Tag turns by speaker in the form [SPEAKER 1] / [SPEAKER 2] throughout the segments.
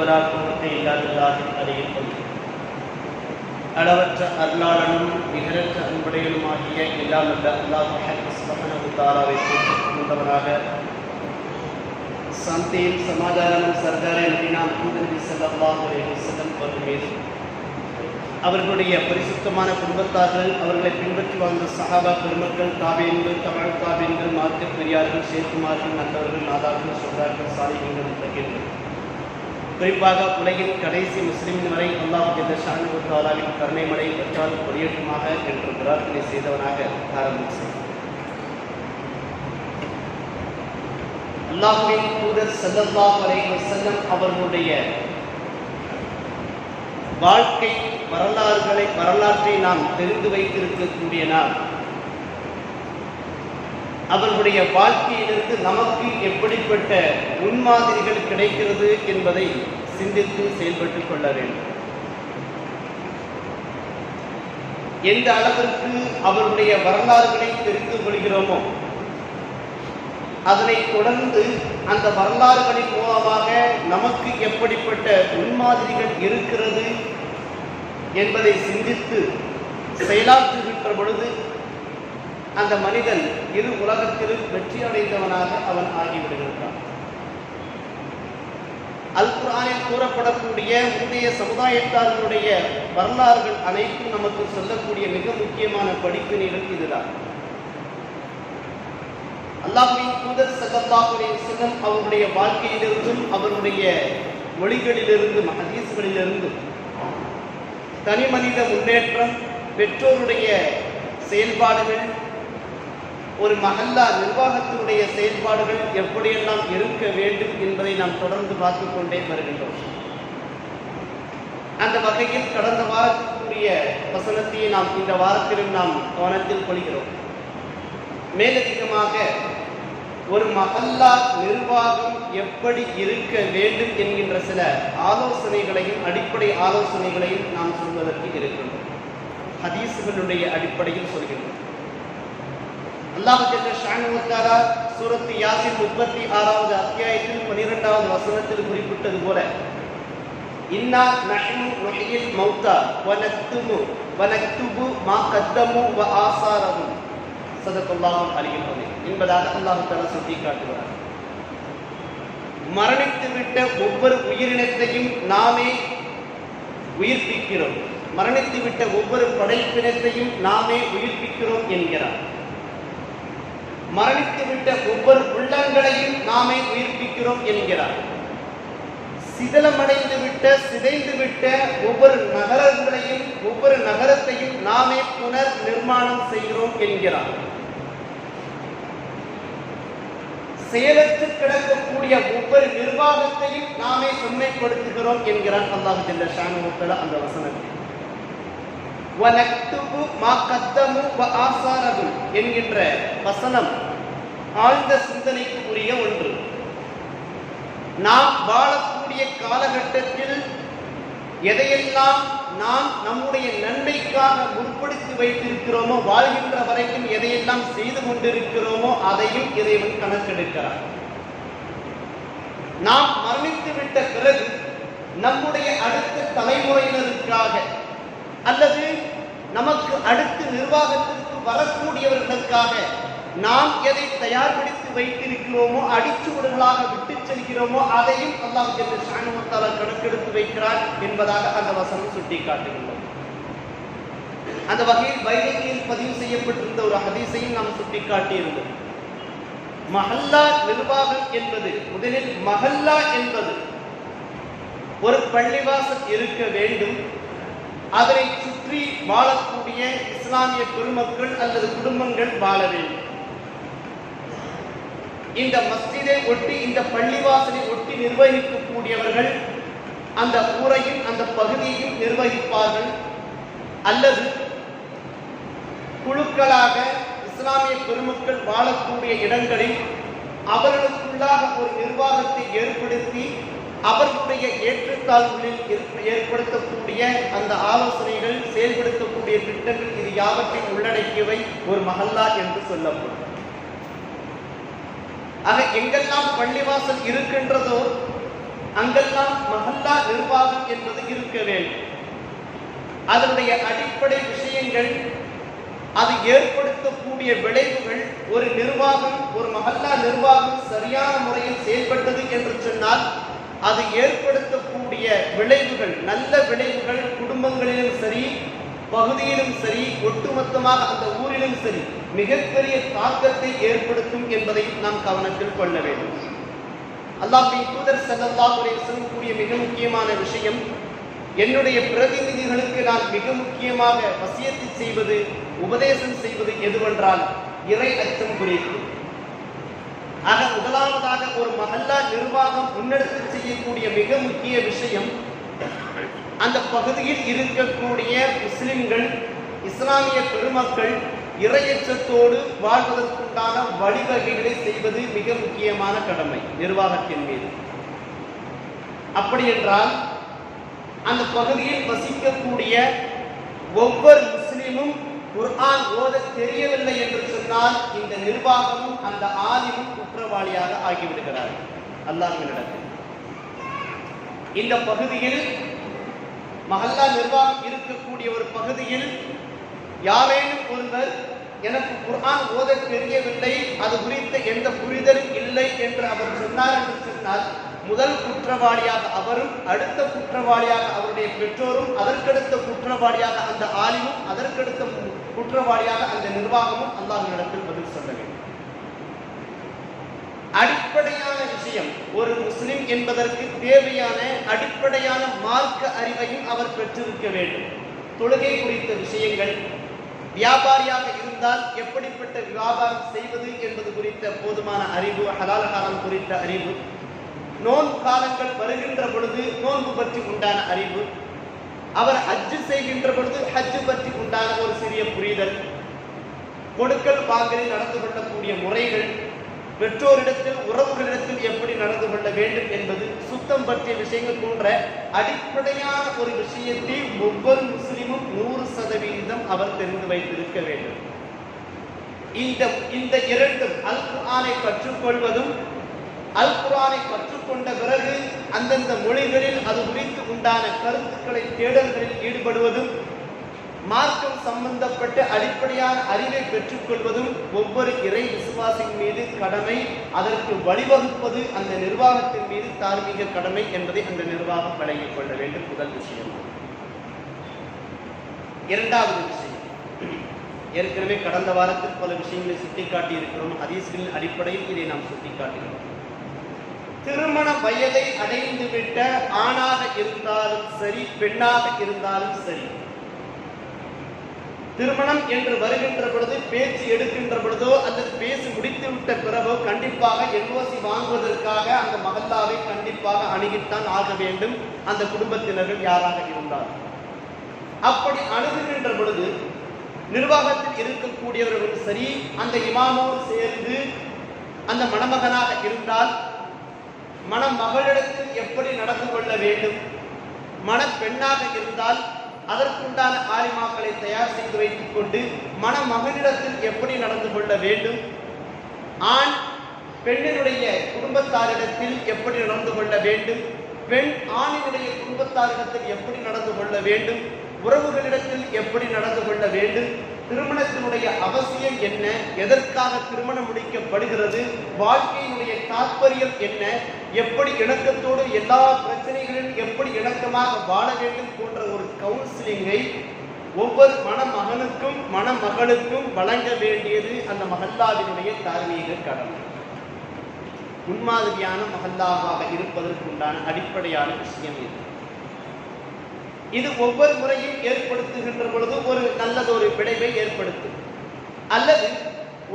[SPEAKER 1] இல்லாததாகின் அறிவிப்பது அளவற்ற அருளாளனும் நிகரற்ற அன்புடையனுமாகிய எல்லாம் அல்ல அல்லாஹ் சுப்ஹானஹு வ தஆலாவை போற்றுகின்றவனாக சாந்தியும் சமாதானமும் சர்தாரே நபினா முஹம்மது நபி ஸல்லல்லாஹு அலைஹி வஸல்லம் அவர்கள் மீது அவர்களுடைய பரிசுத்தமான குடும்பத்தார்கள் அவர்களை பின்பற்றி வாழ்ந்த சஹாபா பெருமக்கள் தாபீன்கள் தபஅத் தாபீன்கள் மார்க்க பெரியார்கள் ஷேக்குமார்கள் நல்லவர்கள் நாதார்கள் சொல்றார்கள் சாலிஹீன்கள் தகீர்கள் குறிப்பாக உலகின் கடைசி முஸ்லிம் வரை அல்லாஹ் ஜல்ல ஷானஹு வ தஆலாவின் கருணை மழை பெற்றால் பொழியட்டுமாக என்று பிரார்த்தனை செய்தவனாக ஆரம்பித்தேன். அல்லாஹ்வின் தூதர் ஸல்லல்லாஹு அலைஹி வஸல்லம் அவர்களுடைய வாழ்க்கை வரலாற்றை நாம் தெரிந்து வைத்திருக்கக்கூடிய நாம் அவர்களுடைய வாழ்க்கையிலிருந்து நமக்கு எப்படிப்பட்ட முன்மாதிரிகள் கிடைக்கிறது என்பதை சிந்தித்து செயல்பட்டுக் கொள்ள வேண்டும். எந்த அளவிற்கு அவருடைய வரலாறுகளை தெரிந்து கொள்கிறோமோ அதனை தொடர்ந்து அந்த வரலாறுகளின் மூலமாக நமக்கு எப்படிப்பட்ட முன்மாதிரிகள் இருக்கிறது என்பதை சிந்தித்து செயலாற்றுகின்ற பொழுது அந்த மனிதன் இரு உலகத்திலும் வெற்றி அடைந்தவனாக அவன் ஆகிவிடுகின்றான். அல் குர்ஆனில் கூறப்படக்கூடிய முந்தைய சமுதாயத்தார்களுடைய வரலாறுகள் அனைத்தும் நமக்கு சொல்லக்கூடிய மிக முக்கியமான படிப்பினைகள் இதுதான். அல்லாஹ்வின் தூதர் ஸல்லல்லாஹு அலைஹி வஸல்லம் அவருடைய வாழ்க்கையிலிருந்தும் அவருடைய மொழிகளிலிருந்தும் ஹதீஸ்களிலிருந்தும் தனி மனித முன்னேற்றம், பெற்றோருடைய செயல்பாடுகள், ஒரு மஹல்லா நிர்வாகத்தினுடைய செயல்பாடுகள் எப்படியெல்லாம் இருக்க வேண்டும் என்பதை நாம் தொடர்ந்து பார்த்து கொண்டே வருகின்றோம். அந்த வகையில் கடந்த வாரத்திற்குரிய வசனத்தை நாம் இந்த வாரத்திலும் நாம் கவனத்தில் கொள்கிறோம். மேலதிகமாக ஒரு மஹல்லா நிர்வாகம் எப்படி இருக்க வேண்டும் என்கின்ற சில ஆலோசனைகளையும் அடிப்படை ஆலோசனைகளையும் நாம் சொல்வதற்கு இருக்கின்றோம். ஹதீஸ்களுடைய அடிப்படையில் சொல்கின்றோம். அல்லாஹ் ஜல்ல ஷானஹு வ தஆலா சூரத் யாசின் 36வது அத்தியாயத்தில் 12வது வசனத்தில் குறிப்பிட்டது போல இன்னா நஹ்னு நுஹ்யில் மௌதா வ நக்துபு மா கத்தமு வ ஆசாரஹும் ஸதகல்லாஹுல் அலியுல் அஸீம் என்பதாக அல்லாஹ் தஆலா சுட்டிக்காட்டுகிறார். மரணித்துவிட்ட ஒவ்வொரு உயிரினத்தையும் நாமே உயிர்ப்பிக்கிறோம், மரணித்துவிட்ட ஒவ்வொரு படைப்பினத்தையும் நாமே உயிர்ப்பிக்கிறோம் என்கிறார். மரணித்துவிட்ட ஒவ்வொரு உள்ளங்களையும் நாமே உயிர்ப்பிக்கிறோம் என்கிறார். சிதைந்துவிட்ட ஒவ்வொரு நகரங்களையும் ஒவ்வொரு நகரத்தையும் நாமே புனர் நிர்மாணம் செய்கிறோம் என்கிறார். செயலற்று கிடக்கக்கூடிய ஒவ்வொரு நிர்வாகத்தையும் நாமே செம்மைப்படுத்துகிறோம் என்கிறான் அல்லாஹ் ஜல்ல ஷானஹு வ தஆலா அந்த வசனத்தில். வனக்துபு மா கத்தமு வ ஆசாரஹும் என்கின்ற வசனம் ஆழ்ந்த சிந்தனைக்கு உரிய ஒன்று. நாம் வாழக்கூடிய காலகட்டத்தில் எதையெல்லாம் நாம் நம்முடைய நன்மைக்காக முற்படுத்தி வைத்திருக்கிறோமோ, வாழ்கின்ற வரைக்கும் எதையெல்லாம் செய்து கொண்டிருக்கிறோமோ அதையும் இறைவன் கணக்கெடுக்கிறார். நாம் மரணித்து விட்ட பிறகு நம்முடைய அடுத்த தலைமுறையினருக்காக அல்லது நமக்கு அடுத்து நிர்வாகத்திற்கு வரக்கூடியவர்களுக்காக நாம் எதை தயார்படுத்தி வைத்திருக்கிறோமோ, அடிச்சுவடுகளாக விட்டு செல்கிறோமோ அதையும் அல்லாஹ் ஜல்ல ஷானஹு வ தஆலா கணக்கெடுத்து வைக்கிறார் என்பதாக அந்த வசனம் சுட்டிக்காட்டுகின்றது. அந்த வகையில் பைஹக்கியில் பதிவு செய்யப்பட்டிருந்த ஒரு ஹதீஸையும் நாம் சுட்டிக்காட்டியிருந்தோம். மஹல்லா நிர்வாகம் என்பது, முதலில் மஹல்லா என்பது ஒரு பள்ளிவாசல் இருக்க வேண்டும். அதனை சுற்றி வாழக்கூடிய இஸ்லாமிய பெருமக்கள் அல்லது குடும்பங்கள் வாழ வேண்டும். இந்த மஸ்ஜிதை ஒட்டி, இந்த பள்ளிவாசலை ஒட்டி நிர்வகிக்கக்கூடியவர்கள் அந்த ஊரையும் அந்த பகுதியையும் நிர்வகிப்பார்கள். அல்லது குழுக்களாக இஸ்லாமிய பெருமக்கள் வாழக்கூடிய இடங்களில் அவர்களுக்குள்ளாக ஒரு நிர்வாகத்தை ஏற்படுத்தி அவர்களுடைய ஏற்றத்தாழ்வுகளில் ஏற்படுத்தக்கூடிய அந்த ஆலோசனைகள், செயல்படுத்தக்கூடிய திட்டங்கள், இது யாவற்றை உள்ளடக்கியவை ஒரு மஹல்லா என்று சொல்லப்படும். ஆக எங்கெல்லாம் பள்ளிவாசல் இருக்கின்றதோ அங்கெல்லாம் மஹல்லா நிர்வாகம் என்பது இருக்க வேண்டும். அதனுடைய அடிப்படை விஷயங்கள், அது ஏற்படுத்தக்கூடிய விளைவுகள், ஒரு நிர்வாகம், ஒரு மஹல்லா நிர்வாகம் சரியான முறையில் செயல்பட்டது என்று சொன்னால் அது ஏற்படுத்தக்கூடிய விளைவுகள், நல்ல விளைவுகள் குடும்பங்களிலும் சரி, பகுதியிலும் சரி, ஒட்டுமொத்தமாக அந்த ஊரிலும் சரி மிகப்பெரிய தாக்கத்தை ஏற்படுத்தும் என்பதை நாம் கவனத்தில் கொள்ள வேண்டும். அல்லாஹ்வின் தூதர் ஸல்லல்லாஹு அலைஹி வஸல்லம் கூறிய மிக முக்கியமான விஷயம், என்னுடைய பிரதிநிதிகளுக்கு நான் மிக முக்கியமாக வசியத்து செய்வது, உபதேசம் செய்வது எதுவென்றால் இறை அச்சம் குறித்து. ஆக முதலாவதாக ஒரு மஹல்லா நிர்வாகம் முன்னெடுத்து செய்யக்கூடிய மிக முக்கிய விஷயம், அந்த பகுதியில் இருக்கக்கூடிய முஸ்லிம்கள், இஸ்லாமிய பெருமக்கள் இறையச்சத்தோடு வாழ்வதற்குண்டான வழிவகைகளை செய்வது மிக முக்கியமான கடமை நிர்வாகத்தின் மீது. அப்படி என்றால் அந்த பகுதியில் வசிக்கக்கூடிய ஒவ்வொரு முஸ்லிமும் குர்ஆன் ஓத தெரியவில்லை என்று சொன்னால் இந்த நிர்வாகமும் அந்த ஆலிமும் குற்றவாளியாக ஆகிவிடுகிறார் அல்லாஹ்வினிடத்தில். இந்த பகுதியில் மஹல்லா நிர்வாகம் இருக்கக்கூடிய ஒரு பகுதியில் யாரேனும் ஒருவர் எனக்கு குர்ஆன் ஓத தெரியவில்லை, அது குறித்த எந்த புரிதலும் இல்லை என்று அவர் சொன்னார் என்று சொன்னால் முதல் குற்றவாளியாக அவரும், அடுத்த குற்றவாளியாக அவருடைய பெற்றோரும், அதற்கடுத்த குற்றவாளியாக அந்த ஆலிமும், அதற்கடுத்த குற்றவாளியாக அந்த நிர்வாகமும் அல்லாஹ்வினிடத்தில் பதில் சொல்ல வேண்டும். அடிப்படையான விஷயம், ஒரு முஸ்லிம் என்பதற்கு தேவையான அடிப்படையான மார்க்க அறிவையும் அவர் பெற்றிருக்க வேண்டும். தொழுகை குறித்த விஷயங்கள், வியாபாரியாக இருந்தால் எப்படிப்பட்ட வியாபாரம் செய்வது என்பது குறித்த போதுமான அறிவு, ஹலால் ஹராம் குறித்த அறிவு, நோன்பு காலங்கள் வருகின்ற பொழுது நோன்பு பற்றி உண்டான அறிவு, அவர் ஹஜ்ஜு செய்கின்ற பொழுது ஹஜ்ஜு பற்றி உண்டான ஒரு சிறிய புரிதல், கொடுக்கல் வாங்கலில் நடந்து கொள்ளக்கூடிய முறைகள், பெற்றோரிடத்தில் உறவுகளிடத்தில் எப்படி நடந்து கொள்ள வேண்டும் என்பது, சுத்தம் பற்றிய விஷயங்கள் போன்ற அடிப்படையான ஒரு விஷயத்தை ஒவ்வொரு முஸ்லிமும் 100% அவர் தெரிந்து வைத்திருக்க வேண்டும். இந்த இரண்டும், அல் குர்ஆனை கற்றுக்கொள்வதும், அல் குர்ஆனை கற்றுக்கொண்ட பிறகு அந்தந்த மொழிகளில் அது குறித்து உண்டான கருத்துக்களை தேடல்களில் ஈடுபடுவதும், மார்க்கம் சம்பந்தப்பட்ட அடிப்படையான அறிவை பெற்றுக்கொள்வதும் ஒவ்வொரு இறை விசுவாசின் மீது கடமை. அதற்கு வழிவகுப்பது அந்த நிர்வாகத்தின் மீது தார்மீக கடமை என்பதை அந்த நிர்வாகம் வழங்கிக் கொள்ள வேண்டும். முதல் விஷயம். இரண்டாவது விஷயம், ஏற்கனவே கடந்த வாரத்தில் பல விஷயங்களை சுட்டிக்காட்டி இருக்கிறோம். ஹதீஸ்களின் அடிப்படையில் இதை நாம் சுட்டிக்காட்டுகிறோம். திருமண வயதை அடைந்துவிட்ட ஆணாக இருந்தாலும் சரி, பெண்ணாக இருந்தாலும் சரி, திருமணம் என்று வருகின்ற பொழுது, பேச்சு எடுக்கின்ற பொழுதோ அல்லது பேசி முடித்து விட்ட பிறகோ கண்டிப்பாக என்ஓசி வாங்குவதற்காக அந்த மஹல்லாவை கண்டிப்பாக அணுகித்தான் ஆக வேண்டும், அந்த குடும்பத்தினர்கள் யாராக இருந்தார். அப்படி அணுகுகின்ற பொழுது நிர்வாகத்தில் இருக்கக்கூடியவர்கள் சரி, அந்த இமாமோடு சேர்ந்து அந்த மணமகனாக இருந்தால் மணமகளிடத்தில் எப்படி நடந்து கொள்ள வேண்டும், மணப்பெண்ணாக இருந்தால் அதற்குண்டான ஆலிமாக்களை தயார் செய்து வைத்துக் கொண்டு மணமகனிடத்தில் எப்படி நடந்து கொள்ள வேண்டும், ஆண் பெண்ணினுடைய குடும்பத்தாரிடத்தில் எப்படி நடந்து கொள்ள வேண்டும், பெண் ஆணினுடைய குடும்பத்தாரிடத்தில் எப்படி நடந்து கொள்ள வேண்டும், உறவுகளிடத்தில் எப்படி நடந்து கொள்ள வேண்டும், திருமணத்தினுடைய அவசியம் என்ன, எதற்காக திருமணம் முடிக்கப்படுகிறது, வாழ்க்கையினுடைய தாற்பயம் என்ன, எப்படி இணக்கத்தோடு எல்லா பிரச்சனைகளிலும் எப்படி இணக்கமாக வாழ வேண்டும் போன்ற ஒரு கவுன்சிலிங்கை ஒவ்வொரு மணமகனுக்கும் மணமகளுக்கும் வழங்க வேண்டியது அந்த மஹல்லாவினுடைய தார்மீக கடமை. முன்மாதிரியான மஹல்லாவாக இருப்பதற்குண்டான அடிப்படையான விஷயம் இது. இது ஒவ்வொரு முறையும் ஏற்படுத்துகின்ற பொழுது ஒரு நல்லதொரு விளைவை ஏற்படுத்தும். அல்லது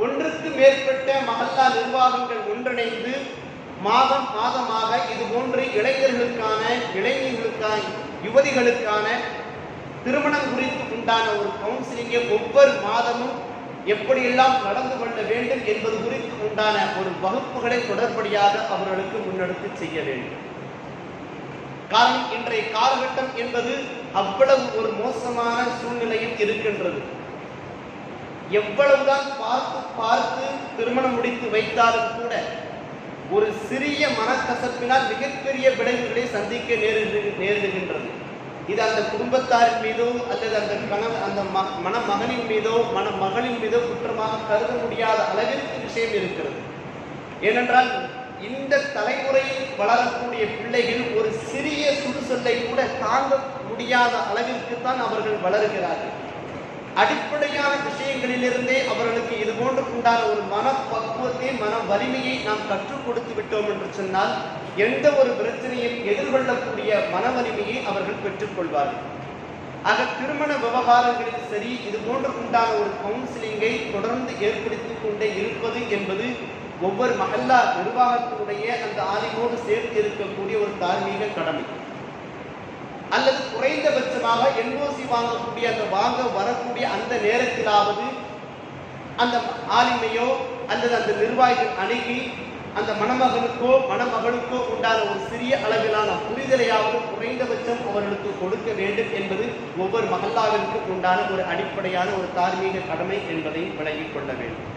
[SPEAKER 1] ஒன்றுக்கு மேற்பட்ட மஹல்லா நிர்வாகங்கள் ஒன்றிணைந்து மாதம் மாதமாக இது போன்று இளைஞர்களுக்கான, இளைஞர்களுக்கான, யுவதிகளுக்கான திருமணம் குறித்து உண்டான ஒரு கவுன்சிலிங்கை ஒவ்வொரு மாதமும் எப்படியெல்லாம் நடந்து கொள்ள வேண்டும் என்பது குறித்து உண்டான ஒரு வகுப்புகளை தொடர்படியாக அவர்களுக்கு முன்னெடுத்து செய்ய வேண்டும். காரணம், இன்றைய காலகட்டம் என்பது அவ்வளவு ஒரு மோசமான சூழ்நிலையில் இருக்கின்றது. எவ்வளவுதான் பார்த்து பார்த்து திருமணம் முடித்து வைத்தாலும் கூட ஒரு சிறிய மனக்கசப்பினால் மிகப்பெரிய விளைவுகளை சந்திக்க நேரிடுகின்றது. இது அந்த குடும்பத்தாரின் மீதோ அல்லது அந்த மணமகனின் மீதோ மணமகளின் மீதோ குற்றமாக கருத முடியாத அளவிற்கு விஷயம் இருக்கிறது. ஏனென்றால் இந்த தலைமுறையில் வளரக்கூடிய பிள்ளைகள் ஒரு சிறிய சுடுசொல்லை கூட தாங்க முடியாத அளவிற்கு தான் அவர்கள் வளர்கிறார்கள். அடிப்படையான விஷயங்களிலிருந்தே அவர்களுக்கு இது போன்று உண்டான ஒரு மனப்பக்குவத்தை, மன வலிமையை நாம் கற்றுக் கொடுத்து விட்டோம் என்று சொன்னால் எந்த ஒரு பிரச்சனையும் எதிர்கொள்ளக்கூடிய மன வலிமையை அவர்கள் பெற்றுக்கொள்வார்கள். ஆக திருமண விவகாரங்களில் சரி, இது போன்று உண்டான ஒரு கவுன்சிலிங்கை தொடர்ந்து ஏற்படுத்திக் கொண்டே இருப்பது என்பது ஒவ்வொரு மஹல்லா நிர்வாகத்தினுடைய அந்த ஆதிமோடு சேர்த்து இருக்கக்கூடிய ஒரு தார்மீக கடமை. அல்லது குறைந்தபட்சமாக என்ஓசி வாங்கக்கூடிய வாங்க வரக்கூடிய அந்த நேரத்திலாவது அந்த ஆலிமையோ அல்லது அந்த நிர்வாகிகள் அணுகி அந்த மணமகனுக்கோ மணமகளுக்கோ உண்டான ஒரு சிறிய அளவிலான புரிதலையாவது குறைந்தபட்சம் அவர்களுக்கு கொடுக்க வேண்டும் என்பது ஒவ்வொரு மஹல்லாவிற்கும் உண்டான ஒரு அடிப்படையான ஒரு தார்மீக கடமை என்பதை விளங்கிக் கொள்ள வேண்டும்.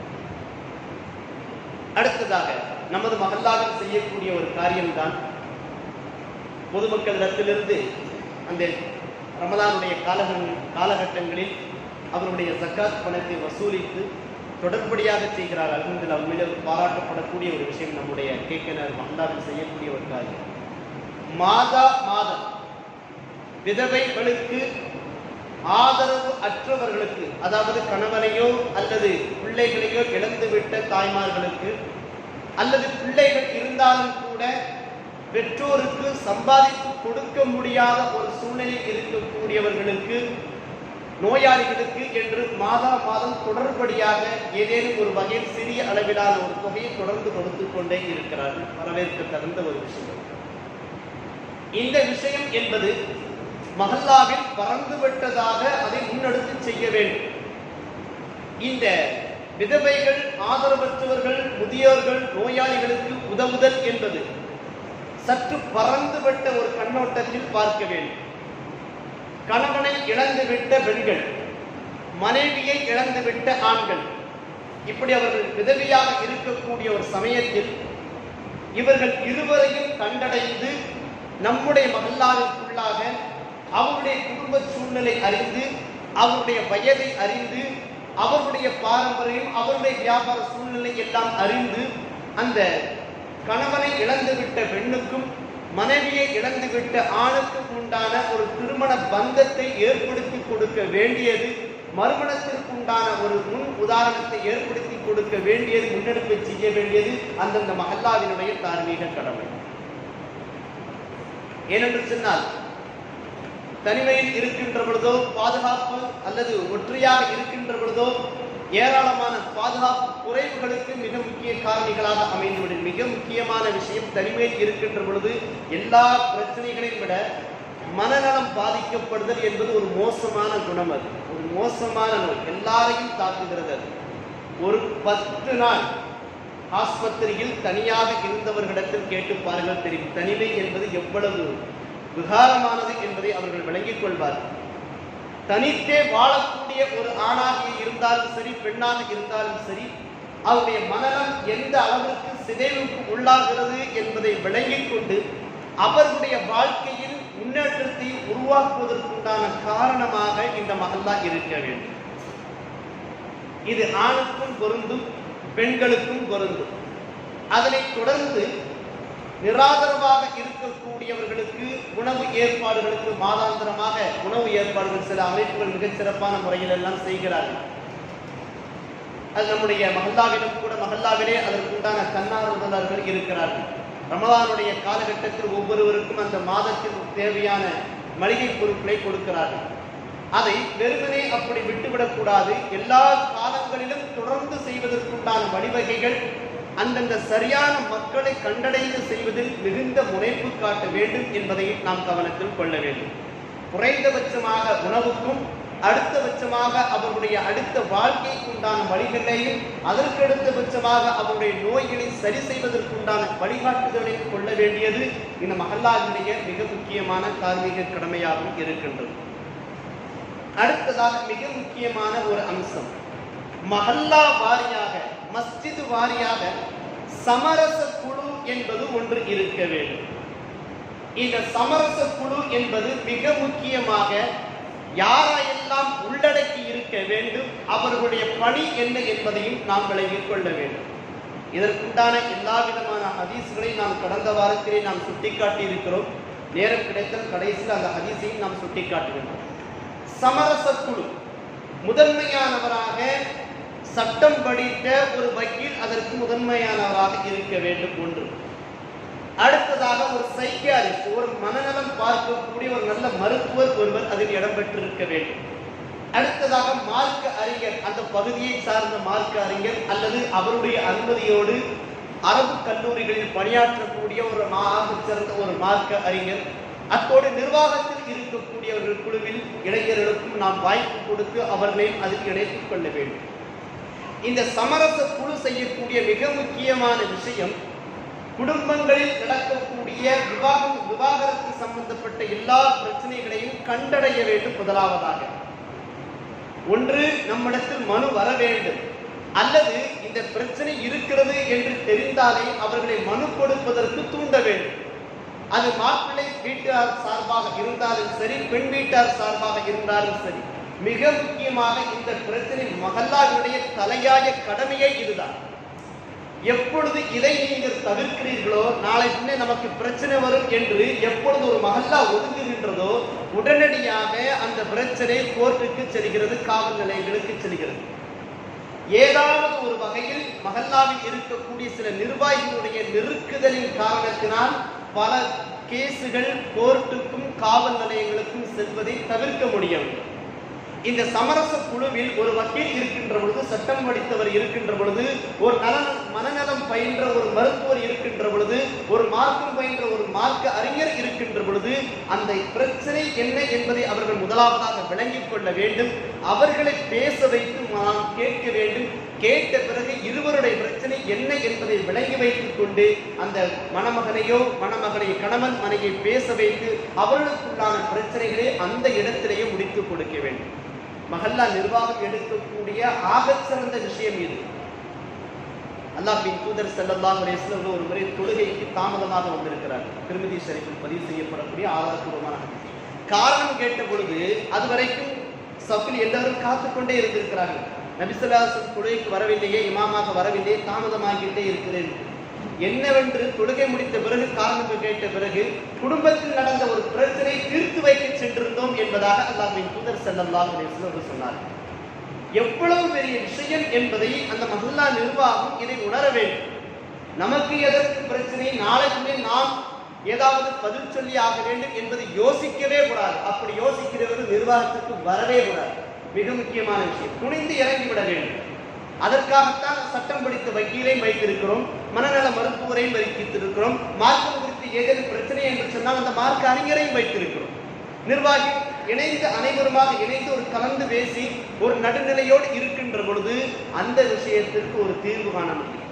[SPEAKER 1] அடுத்ததாக நமது மஹல்லாவில் செய்யக்கூடிய ஒரு காரியம்தான், பொதுமக்களிடத்திலிருந்து அந்த ரமலானுடைய காலகட்டங்களில் அவருடைய ஜக்காத் பணத்தை வசூலித்து தொடர்படியாக செய்கிறார். அல்ஹம்துலில்லாஹ், உண்மையிலே பாராட்டப்படக்கூடிய ஒரு விஷயம் நம்முடைய கேட்கினர் மஹல்லாவில் செய்யக்கூடிய ஒரு காரியம். மாதம் விதவைகளுக்கு, ஆதரவு அற்றவர்களுக்கு, அதாவது கணவனையோ அல்லது பிள்ளைகளையோ இழந்துவிட்ட தாய்மார்களுக்கு, அல்லது பிள்ளைகள் இருந்தாலும் கூட பெற்றோருக்கு சம்பாதித்து கொடுக்க முடியாத ஒரு சூழ்நிலை இருக்கக்கூடியவர்களுக்கு, நோயாளிகளுக்கு என்று மாதம் தொடர்படியாக ஏதேனும் ஒரு வகையில் சிறிய அளவிலான ஒரு தொகையை தொடர்ந்து கொடுத்து கொண்டே இருக்கிறார்கள். வரவேற்க தகுந்த ஒரு விஷயம். இந்த விஷயம் என்பது மஹல்லாவில் பறந்துவிட்டதாக அதை முன்னெடுத்து செய்ய வேண்டும். இந்த விதவைகள், ஆதரவற்றவர்கள், முதியோர்கள், நோயாளிகளுக்கு உதவுதல் என்பது சற்று பறந்துவிட்ட ஒரு கண்ணோட்டத்தில் பார்க்க வேண்டும். கணவனை இழந்துவிட்ட பெண்கள், மனைவியை இழந்துவிட்ட ஆண்கள், இப்படி அவர்கள் விதவியாக இருக்கக்கூடிய ஒரு சமயத்தில் இவர்கள் இருவரையும் கண்டடைந்து நம்முடைய மஹல்லாவிற்குள்ளாக அவருடைய குடும்ப சூழ்நிலை அறிந்து, அவருடைய வயதை அறிந்து, அவருடைய பாரம்பரியம், அவருடைய வியாபார சூழ்நிலை எல்லாம் அறிந்து, அந்த கணவனை இழந்துவிட்ட பெண்ணுக்கும் மனைவியை இழந்துவிட்ட ஆணுக்கும் உண்டான ஒரு திருமண பந்தத்தை ஏற்படுத்தி கொடுக்க வேண்டியது, மறுமணத்திற்கு உண்டான ஒரு முன் உதாரணத்தை ஏற்படுத்தி கொடுக்க வேண்டியது, முன்னெடுப்பை செய்ய வேண்டியது அந்தந்த மஹல்லாவினுடைய தார்மீக கடமை. ஏனென்று சொன்னால், தனிமையில் இருக்கின்ற பொழுதோ, பாதுகாப்பு அல்லது ஒற்றையாக இருக்கின்ற பொழுதோ ஏராளமான பாதுகாப்பு குறைவுகளுக்கு மிக முக்கிய காரணிகளாக அமைந்துவிடும். மிக முக்கியமான விஷயம், தனிமையில் இருக்கின்ற பொழுது எல்லா பிரச்சனைகளையும் விட மனநலம் பாதிக்கப்படுதல் என்பது ஒரு மோசமான குணம். அது ஒரு மோசமான நோய், எல்லாரையும் தாக்குகிறது. அது ஒரு 10 நாள் ஆஸ்பத்திரியில் தனியாக இருந்தவர்களிடத்தில் கேட்டு பாருங்கள், தெரியும் தனிமை என்பது எவ்வளவு விகாரமானது என்பதை அவர்கள் விளங்கிக் கொள்வார்கள். தனித்தே வாழக்கூடிய ஒரு ஆணாக இருந்தாலும் சரி, பெண்ணாக இருந்தாலும் சரி, அவருடைய மனநலம் எந்த அளவிற்கு சிதைவுக்கு உள்ளாகிறது என்பதை விளங்கிக் கொண்டு அவர்களுடைய வாழ்க்கையில் முன்னேற்றத்தை உருவாக்குவதற்குண்டான காரணமாக இந்த மஹல்லா இருக்க வேண்டும். இது ஆணுக்கும் பொருந்தும், பெண்களுக்கும் பொருந்தும். அதனை தொடர்ந்து நிராதரவாக இருக்கக்கூடியவர்களுக்கு உணவு ஏற்பாடுகளுக்கு மாதாந்திரமாக உணவு ஏற்பாடுகள் சில அமைப்புகள் மிகச் சிறப்பான முறையில் எல்லாம் செய்கிறார்கள். அது நம்முடைய மஹல்லாவிலும் கூட, மஹல்லாவிலே அதற்குண்டான தன்னார்வலர்கள் இருக்கிறார்கள். ரமலானுடைய காலகட்டத்தில் ஒவ்வொருவருக்கும் அந்த மாதத்திற்கு தேவையான மளிகை பொருட்களை கொடுக்கிறார்கள். அதை வெறுமனே அப்படி விட்டுவிடக்கூடாது. எல்லா காலங்களிலும் தொடர்ந்து செய்வதற்குண்டான வழிவகைகள் அந்தந்த சரியான மக்களை கண்டடைந்து செய்வதில் மிகுந்த முனைப்பு காட்ட வேண்டும் என்பதை நாம் கவனத்தில் கொள்ள வேண்டும். குறைந்தபட்சமாக உணவுக்கும், அடுத்தபட்சமாக அவருடைய அடுத்த வாழ்க்கைக்கு உண்டான வழிகளையும், அதற்கு அடுத்தபட்சமாக அவருடைய நோய்களை சரி செய்வதற்குண்டான வழிகாட்டுதலையும் கொள்ள வேண்டியது இந்த மஹல்லாவினுடைய மிக முக்கியமான தார்மீக கடமையாகவும் இருக்கின்றது. அடுத்ததாக மிக முக்கியமான ஒரு அம்சம், மஹல்லா வாரியாக, மஸ்ஜித் வாரியாக சமரச குழு என்பது ஒன்று இருக்க வேண்டும். இந்த சமரச குழு என்பது மிக முக்கியமாக யாரெல்லாம் உள்ளடக்கி இருக்க வேண்டும், அவர்களுடைய பணி என்ன என்பதையும் நாம் விளங்கிக் கொள்ள வேண்டும். இதற்குண்டான எல்லா விதமான ஹதீஸ்களை நாம் கடந்த வாரத்திலே நாம் சுட்டிக்காட்டி இருக்கிறோம். நேரம் கிடைத்தால் கடைசியில் அந்த ஹதீஸையும் நாம் சுட்டிக்காட்டுகின்றோம். சமரச குழு முதன்மையானவராக சட்டம் படித்த ஒரு வக்கீல் அதற்கு முதன்மையானவராக இருக்க வேண்டும் ஒன்று. அடுத்ததாக ஒரு சைக்கியாரிஸ்ட், ஒரு மனநலம் பார்க்கக்கூடிய ஒரு நல்ல மருத்துவர் ஒருவர் அதில் இடம்பெற்றிருக்க வேண்டும். அடுத்ததாக மார்க்க அறிஞர், அந்த பகுதியை சார்ந்த மார்க்க அறிஞர் அல்லது அவருடைய அனுமதியோடு அரபு கல்லூரிகளில் பணியாற்றக்கூடிய ஒரு சிறந்த ஒரு மார்க்க அறிஞர். அத்தோடு நிர்வாகத்தில் இருக்கக்கூடியவர்கள் குழுவில் இளைஞர்களுக்கும் நாம் வாய்ப்பு கொடுத்து அவர்களையும் அதில் இணைத்துக் கொள்ள வேண்டும். இந்த சமரச குழு செய்யக்கூடிய மிக முக்கியமான விஷயம், குடும்பங்களில் நடக்கக்கூடிய விவாகரத்து சம்பந்தப்பட்ட எல்லா பிரச்சனைகளையும் கண்டடைய வேண்டும். முதலாவதாக ஒன்று, நம்மிடத்தில் மனு வர வேண்டும், அல்லது இந்த பிரச்சனை இருக்கிறது என்று தெரிந்தாலே அவர்களை மனு கொடுப்பதற்கு தூண்ட வேண்டும். அது மாப்பிள்ளை வீட்டார் சார்பாக இருந்தாலும் சரி, பெண் வீட்டார் சார்பாக இருந்தாலும் சரி. மிக முக்கியமாக இந்த பிரச்சனை மஹல்லாவுடைய தலையாய கடமையே இதுதான். எப்பொழுது இதை நீங்கள் தவிர்க்கிறீர்களோ, நாளை பின்னே நமக்கு பிரச்சனை வரும் என்று எப்பொழுது ஒரு மஹல்லா ஒதுங்குகின்றதோ, உடனடியாக அந்த பிரச்சனை கோர்ட்டுக்கு செல்கிறது, காவல் நிலையங்களுக்கு செல்கிறது. ஏதாவது ஒரு வகையில் மஹல்லாவில் இருக்கக்கூடிய சில நிர்வாகிகளுடைய நெருக்குதலின் காரணத்தினால் பல கேசுகள் கோர்ட்டுக்கும் காவல் நிலையங்களுக்கும் செல்வதை தவிர்க்க முடியும். இந்த சமரச குழுவில் ஒரு வக்கீல் இருக்கின்ற பொழுது, சட்டம் படித்தவர் இருக்கின்ற பொழுது, ஒரு மனநலம் பயின்ற ஒரு மருத்துவர் இருக்கின்ற பொழுது, ஒரு மார்க்கம் பயின்ற ஒரு மார்க்க அறிஞர் இருக்கின்ற பொழுது, அந்த பிரச்சனை என்ன என்பதை அவர்கள் முதலாவதாக விளங்கிக் கொள்ள வேண்டும். அவர்களை பேச வைத்து நாம் கேட்க வேண்டும். கேட்ட பிறகு இருவருடைய பிரச்சனை என்ன என்பதை விளங்கி வைத்துக் கொண்டு அந்த மணமகனையோ மணமகனை கணவன் மனையை பேச வைத்து அவர்களுக்குள்ளான பிரச்சனைகளை அந்த இடத்திலேயே முடித்துக் கொடுக்க வேண்டும். மஹல்லா நிர்வாகம் எடுக்கக்கூடிய ஆகச்சிறந்த விஷயம் இது. அல்லாஹ்வின் தூதர் ஸல்லல்லாஹு அலைஹி வஸல்லம் ஒரு முறை தொழுகைக்கு தாமதமாக வந்திருக்கிறார். திருமிதி ஷரீஃபில் பதிவு செய்யப்படக்கூடிய ஆதாரபூர்வமான காரணம் கேட்ட பொழுது அதுவரைக்கும் சஃபில் எல்லாரும் காத்துக்கொண்டே இருந்திருக்கிறார்கள். நபி ஸல்லல்லாஹு அலைஹி வஸல்லம் தொழுகைக்கு வரவில்லையே, இமாமாக வரவில்லையே, தாமதமாகிட்டே இருக்கிறேன். என்னவென்று தொழுகை முடித்த பிறகு காரணம் கேட்ட பிறகு குடும்பத்தில் நடந்த ஒரு பிரச்சனை தீர்த்து வைக்க சென்றிருந்தோம் என்பதாக அல்லாஹ்வின் தூதர் ஸல்லல்லாஹு அலைஹி வஸல்லம் சொன்னார். எவ்வளவு பெரிய விஷயம் என்பதை அந்த மஹல்லா நிர்வாகம் இதை உணர வேண்டும். நமக்கு எதற்கு பிரச்சனை, நாளைக்குமே நாம் ஏதாவது பதில் சொல்லி ஆக வேண்டும் என்பதை யோசிக்கவே கூடாது. அப்படி யோசிக்கிறவர்கள் நிர்வாகத்துக்கு வரவே கூடாது. மிக முக்கியமான விஷயம், துணிந்து இறங்கிவிட வேண்டும். அதற்காகத்தான் சட்டம் படித்த வக்கீலையும் வைத்திருக்கிறோம், மனநல மருத்துவரையும் வைத்திருக்கிறோம், மார்க்கம் குறித்து ஏதேனும் பிரச்சனை என்று சொன்னால் அந்த மார்க்க அறிஞரையும் வைத்திருக்கிறோம். நிர்வாகி இணைந்து அனைவருமாக இணைந்து ஒரு கலந்து பேசி ஒரு நடுநிலையோடு இருக்கின்ற பொழுது அந்த விஷயத்திற்கு ஒரு தீர்வு காண முடியும்.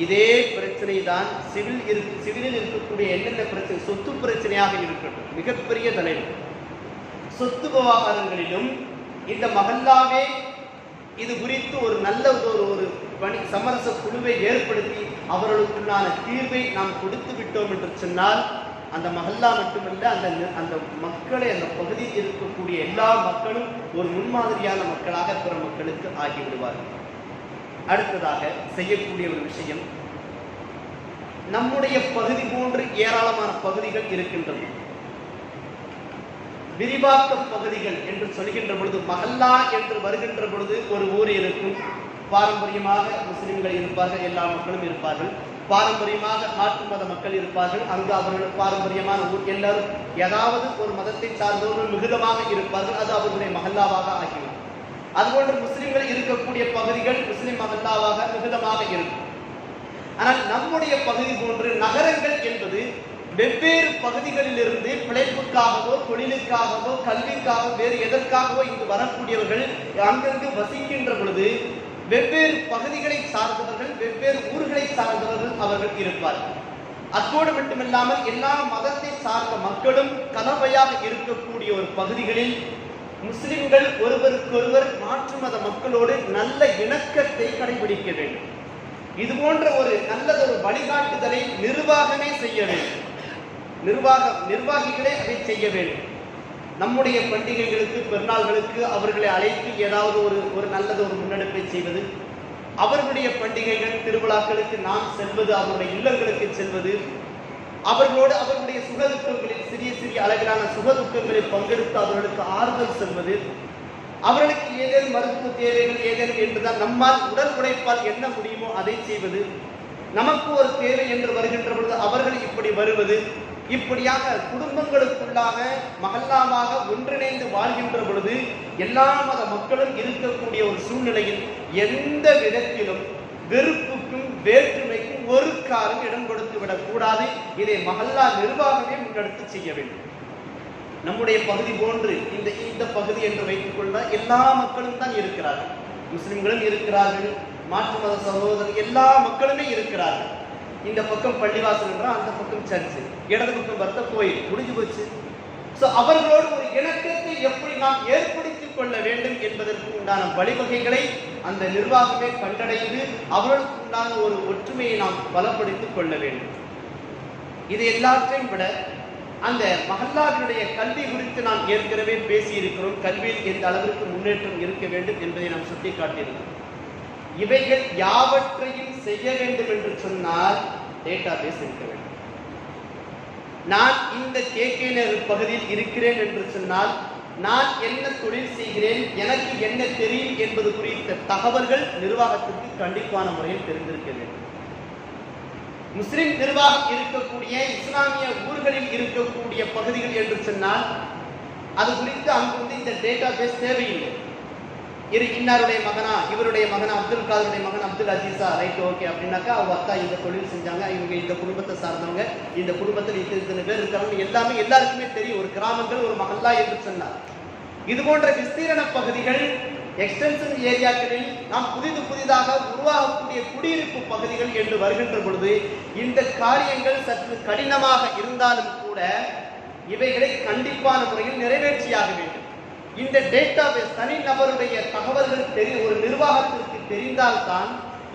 [SPEAKER 1] இதே பிரச்சனை தான் சிவிலில் இருக்கக்கூடிய என்னென்ன பிரச்சனை, சொத்து பிரச்சனையாக இருக்கட்டும், மிகப்பெரிய தலைவர் சொத்து விவகாரங்களிலும் இந்த மஹல்லாவே இது குறித்து ஒரு நல்ல ஒரு பணி சமரச குழுவை ஏற்படுத்தி அவர்களுக்குள்ளான தீர்வை நாம் கொடுத்து விட்டோம் என்று சொன்னால் அந்த மஹல்லா மட்டுமல்ல, அந்த மக்களை, அந்த பகுதியில் இருக்கக்கூடிய எல்லா மக்களும் ஒரு முன்மாதிரியான மக்களாக பிற மக்களுக்கு ஆகிவிடுவார்கள். அடுத்ததாக செய்யக்கூடிய ஒரு விஷயம், நம்முடைய பகுதி போன்று ஏராளமான பகுதிகள் இருக்கின்றது. விரிவாக்க பகுதிகள் என்று சொல்கின்ற பொழுது, மஹல்லா என்று வருகின்ற பொழுது ஒரு ஊர் இருக்கும். பாரம்பரியமாக முஸ்லிம்கள் இருப்பார்கள், எல்லா மக்களும் இருப்பார்கள். பாரம்பரியமாக மாற்று மத மக்கள் இருப்பார்கள், அங்கு அவர்கள் பாரம்பரியமான ஊர். எல்லாரும் ஏதாவது ஒரு மதத்தை சார்ந்தவர்கள் மிகுதமாக இருப்பார்கள், அது அவர்களுடைய மஹல்லாவாக ஆகிவிடும். அதுபோன்று முஸ்லிம்கள் இருக்கக்கூடிய பகுதிகள் முஸ்லிம் மஹல்லாவாக மிகுதமாக இருக்கும். ஆனால் நம்முடைய பகுதி போன்று நகரங்கள் என்பது வெவ்வேறு பகுதிகளிலிருந்து பிழைப்புக்காகவோ தொழிலுக்காகவோ கல்விக்காகவோ வேறு எதற்காகவோ இங்கு வரக்கூடியவர்கள் அங்கிருந்து வசிக்கின்ற பொழுது வெவ்வேறு பகுதிகளை சார்ந்தவர்கள், வெவ்வேறு ஊர்களை சார்ந்தவர்கள் அவர்கள் இருப்பார்கள். அத்தோடு மட்டுமில்லாமல் எல்லா மதத்தை சார்ந்த மக்களும் கலவையாக இருக்கக்கூடிய ஒரு பகுதிகளில் முஸ்லிம்கள் ஒருவருக்கொருவர் மாற்று மத மக்களோடு நல்ல இணக்கத்தை கடைபிடிக்க வேண்டும். இது போன்ற ஒரு நல்லதொரு வழிகாட்டுதலை நிர்வாகமே செய்ய வேண்டும். நிர்வாகிகளே அதை செய்ய வேண்டும். நம்முடைய பண்டிகைகளுக்கு, பெருநாள்களுக்கு அவர்களை அழைத்து ஏதாவது ஒரு நல்லது ஒரு முன்னெடுப்பை செய்வது, அவர்களுடைய பண்டிகைகள் திருவிழாக்களுக்கு நாம் செல்வது, அவருடைய இல்லங்களுக்கு செல்வது, அவர்களோடு அவர்களுடைய சுகதுக்கங்களில் சிறிய சிறிய அளவிலான சுகதுக்கங்களில் பங்கெடுத்து அவர்களுக்கு ஆறுதல் செல்வது, அவர்களுக்கு ஏதேனும் மருத்துவ தேவைகள் ஏதேனும் என்றுதான் நம்மால் உடல் உழைப்பால் என்ன முடியுமோ அதை செய்வது, நமக்கு ஒரு தேவை என்று வருகின்ற பொழுது அவர்கள் இப்படி வருவது, இப்படியாக குடும்பங்களுக்குள்ளாக மகல்லாவாக ஒன்றிணைந்து வாழ்கின்ற பொழுது எல்லா மத மக்களும் இருக்கக்கூடிய ஒரு சூழ்நிலையில் எந்த விதத்திலும் வெறுப்புக்கும் வேற்றுமைக்கும் ஒரு காலம் இடம் கொடுத்து விடக்கூடாது. இதை மகல்லா நிர்வாகமே முன்னெடுத்து செய்ய வேண்டும். நம்முடைய பகுதி போன்று இந்த பகுதி என்று வைத்துக் கொள்ள எல்லா மக்களும் தான் இருக்கிறார்கள். முஸ்லிம்களும் இருக்கிறார்கள், மாற்று மத சகோதரர் எல்லா மக்களுமே இருக்கிறார்கள். இந்த பக்கம் பள்ளிவாசல் என்றால் அந்த பக்கம் சர்ச்சு, இடது பக்கம் வர்த்த கோயில், முடிஞ்சு போச்சு. அவர்களோடு ஒரு இணக்கத்தை எப்படி நாம் ஏற்படுத்திக் கொள்ள வேண்டும் என்பதற்கு உண்டான வழிவகைகளை அந்த நிர்வாகமே கண்டடைந்து அவர்களுக்கு உண்டான ஒரு ஒற்றுமையை நாம் பலப்படுத்திக் கொள்ள வேண்டும். இது எல்லாற்றையும் விட அந்த மஹல்லாவினுடைய கல்வி குறித்து நாம் ஏற்கனவே பேசி இருக்கிறோம். கல்வியில் எந்த அளவிற்கு முன்னேற்றம் இருக்க வேண்டும் என்பதை நாம் சுட்டிக்காட்டியிருக்கிறோம். இவைகள் யாவற்றையும் செய்ய வேண்டும் என்று சொன்னால் டேட்டா பேஸ் இருக்க வேண்டும். நான் இந்த KK பகுதியில் இருக்கிறேன் என்று சொன்னால் நான் என்ன தொழில் செய்கிறேன், எனக்கு என்ன தெரியும் என்பது குறித்த தகவல்கள் நிர்வாகத்திற்கு கண்டிப்பான முறையில் தெரிந்திருக்க வேண்டும். முஸ்லிம் நிர்வாகம் இருக்கக்கூடிய இஸ்லாமிய ஊர்களில் இருக்கக்கூடிய பகுதிகள் என்று சொன்னால் அது குறித்து அங்கு இந்த டேட்டா பேஸ் தேவையில்லை. இன்னாருடைய மகனா, இவருடைய மகனா, அப்துல் காதருடைய மகன் அப்துல் அஜீஸா, ரைட், ஓகே அப்படின்னாக்கா அவங்க அத்தா இந்த தொழில் செஞ்சாங்க, இவங்க இந்த குடும்பத்தை சார்ந்தவங்க, இந்த குடும்பத்தில் இத்தனை பேர் இருக்காங்க, எல்லாமே எல்லாருக்குமே தெரியும். ஒரு கிராமங்கள் ஒரு மஹல்லா என்று சொன்னார். இது போன்ற விஸ்தீரண பகுதிகள், எக்ஸ்டென்ஷன் ஏரியாக்களில் நாம் புதிதாக உருவாகக்கூடிய குடியிருப்பு பகுதிகள் என்று வருகின்ற பொழுது இந்த காரியங்கள் சற்று கடினமாக இருந்தாலும் கூட இவைகளை கண்டிப்பான முறையில் நிறைவேற்றியாக வேண்டும். இந்த டேட்டாபேஸ் தனி நபருடைய தகவல்கள் ஒரு நிர்வாகத்திற்கு தெரிந்தால்தான்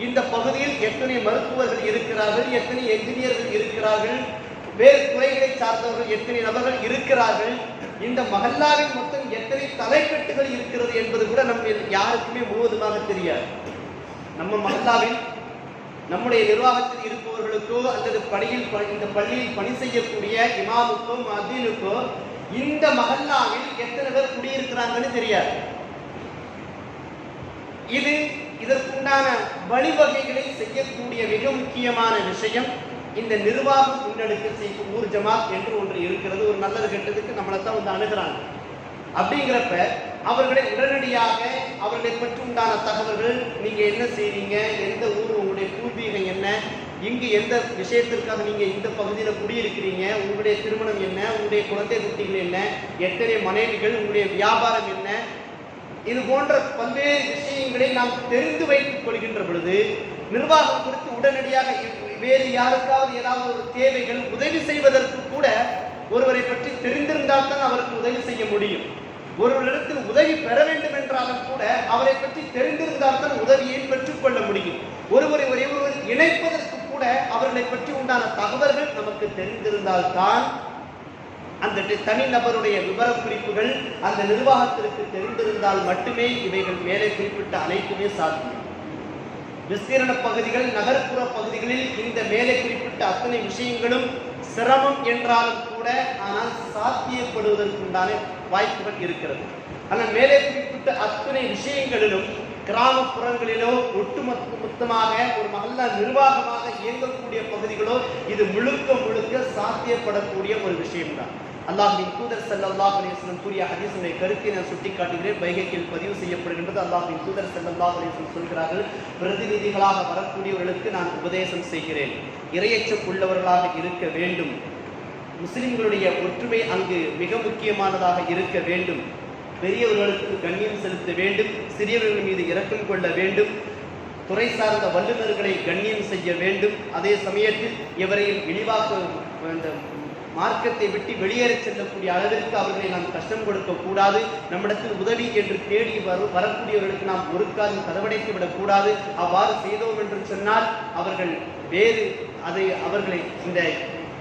[SPEAKER 1] இந்த பகுதியில் எத்தனை மருத்துவர்கள் இருக்கிறார்கள், எத்தனை என்ஜினியர்கள் இருக்கிறார்கள், வேறு துறைகளை சார்ந்தவர்கள் எத்தனை நபர்கள் இருக்கிறார்கள், இந்த மஹல்லாவின் மொத்தம் எத்தனை தலைக்கட்டுகள் இருக்கிறது என்பது கூட நம்ம யாருக்குமே முழுவதுமாக தெரியாது. நம்ம மஹல்லாவில் நம்முடைய நிர்வாகத்தில் இருப்பவர்களுக்கோ அல்லது இந்த பள்ளியில் பணி செய்யக்கூடிய இமாமுக்கோ மதீனுக்கோ இந்த மஹல்லாவில் எத்தனை பேர் குடியிருக்கிறாங்கன்னு தெரியாது. இதற்குண்டான வழிவகைகளை செய்யக்கூடிய மிக முக்கியமான விஷயம் இந்த நிர்வாகம் முன்னெடுக்க செய்யும் ஊர் ஜமாத் என்று ஒன்று இருக்கிறது. ஒரு நல்லது கெட்டதுக்கு நம்மளை தான் அணுகிறாங்க. அப்படிங்கிறப்ப அவர்களை உடனடியாக அவர்களை பற்றி உண்டான தகவல்கள், நீங்க என்ன செய்றீங்க, எந்த ஊர், உங்களுடைய பூர்வீகம் என்ன, இங்கு எந்த விஷயத்திற்காக நீங்க இந்த பகுதியில் குடியிருக்கிறீங்க, உங்களுடைய திருமணம் என்ன, உங்களுடைய குழந்தை குட்டிகள் என்ன, எத்தனை மனைவிகள், உங்களுடைய வியாபாரம் என்ன, இது போன்ற பல்வேறு விஷயங்களை நாம் தெரிந்து வைத்துக் கொள்கின்ற பொழுது நிர்வாகம் குறித்து உடனடியாக வேறு யாருக்காவது ஏதாவது ஒரு தேவைகள் உதவி செய்வதற்கு கூட ஒருவரை பற்றி தெரிந்திருந்தால் தான் அவருக்கு உதவி செய்ய முடியும். ஒருவரிடத்தில் உதவி பெற வேண்டும் என்றாலும் கூட அவரை பற்றி தெரிந்திருந்தால் தான் உதவியை பெற்றுக்கொள்ள முடியும். ஒருவரை இணைப்பதற்கு கூட அவர்களை பற்றி உண்டான தகவல்கள் நமக்கு தெரிந்திருந்தால் தான் அந்த தனி நபருடைய விவர குறிப்புகள் அந்த நிர்வாகத்திற்கு தெரிந்திருந்தால் மட்டுமே இவைகள் மேலே குறிப்பிட்ட அனைத்துமே சாத்தியம். விஸ்தீரண பகுதிகள், நகர்ப்புற பகுதிகளில் இந்த மேலே குறிப்பிட்ட அத்தனை விஷயங்களும் சிரமம் என்றாலும் கூட ஆனால் சாத்தியப்படுவதற்குண்டான வாய்ப்புகள் இருக்கிறது. ஆனால் மேலே குறிப்பிட்ட அத்தனை விஷயங்களிலும் கிராமப்புறங்களிலோ ஒட்டுமொத்தமாக ஒரு மஹல்லா நிர்வாகமாக இயங்கக்கூடிய பகுதிகளோ இது முழுக்க சாத்தியப்படக்கூடிய ஒரு விஷயம்தான். அல்லாஹ்வின் தூதர் ஸல்லல்லாஹு அலைஹி வஸல்லம் கூறிய ஹதீஸுடைய கருத்தை நான் சுட்டிக்காட்டுகிறேன். பைஹக்கியில் பதிவு செய்யப்படுகின்றது. அல்லாஹ்வின் தூதர் ஸல்லல்லாஹு அலைஹி வஸல்லம் சொல்கிறார்கள், பிரதிநிதிகளாக வரக்கூடியவர்களுக்கு நான் உபதேசம் செய்கிறேன், இறையச்சம் உள்ளவர்களாக இருக்க வேண்டும், முஸ்லிம்களுடைய ஒற்றுமை அங்கு மிக முக்கியமானதாக இருக்க வேண்டும், பெரியவர்களுக்கு கண்ணியம் செலுத்த வேண்டும், சிறியவர்கள் மீது இரக்கம் கொள்ள வேண்டும், துறை சார்ந்த வல்லுநர்களை கண்ணியம் செய்ய வேண்டும், அதே சமயத்தில் எவரையும் இழிவாக்க மார்க்கத்தை விட்டு வெளியேறச் செல்லக்கூடிய அளவிற்கு அவர்களை நாம் கஷ்டம் கொடுக்க கூடாது. நம்மிடத்தில் உதவி என்று தேடி வரக்கூடியவர்களுக்கு நாம் ஒரு காலம் கதவடைத்து விடக்கூடாது. அவ்வாறு செய்தோம் என்று சொன்னால் அவர்கள் வேறு அவர்களை இந்த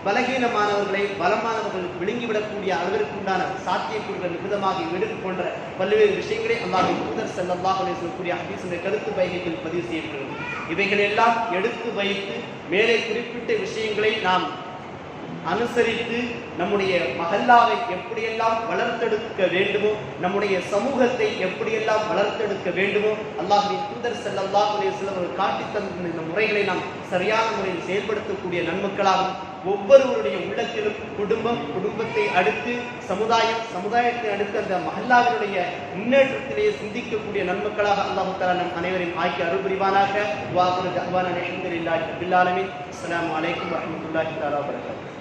[SPEAKER 1] பலகீனமானவர்களை பலமானவர்களுக்கு விழுங்கிவிடக்கூடிய அளவிற்கு உண்டான சாத்தியக்கூறுகள் மிகுதமாக எடுத்து போன்ற பல்வேறு விஷயங்களை அல்லாஹ்வின் தூதர் ஸல்லல்லாஹு அலைஹி வஸல்லம் கூறிய ஹதீஸின் கருத்து பைகளில் பதிவு செய்யப்படுகிறது. இவைகளெல்லாம் எடுத்து வைத்து மேலே குறிப்பிட்ட விஷயங்களை நாம் அனுசரித்து நம்முடைய மஹல்லாவை எப்படியெல்லாம் வளர்த்தெடுக்க வேண்டுமோ, நம்முடைய சமூகத்தை எப்படியெல்லாம் வளர்த்தெடுக்க வேண்டுமோ, அல்லாஹ்வின் தூதர் ஸல்லல்லாஹு அலைஹி வஸல்லம் அவர்கள் காட்டித் தந்த இந்த முறைகளை நாம் சரியான முறையில் செயல்படுத்தக்கூடிய நன்மக்களாகும். ஒவ்வொருவருடைய உள்ளத்திலும் குடும்பத்தை அடுத்து சமுதாயத்தை அடுத்து அந்த மஹல்லாவினுடைய முன்னேற்றத்திலேயே சிந்திக்கக்கூடிய நன்மக்களாக அல்லாஹ் தஆலா நம் அனைவரையும் ஆக்கி அருள் புரிவானாக. வ ஆகிரு தஅவானா அல்ஹம்துலில்லாஹி ரப்பில் ஆலமீன். அஸ்ஸலாமு அலைக்கும் வரஹ்மத்துல்லாஹி தஆலா வபரகாத்துஹு.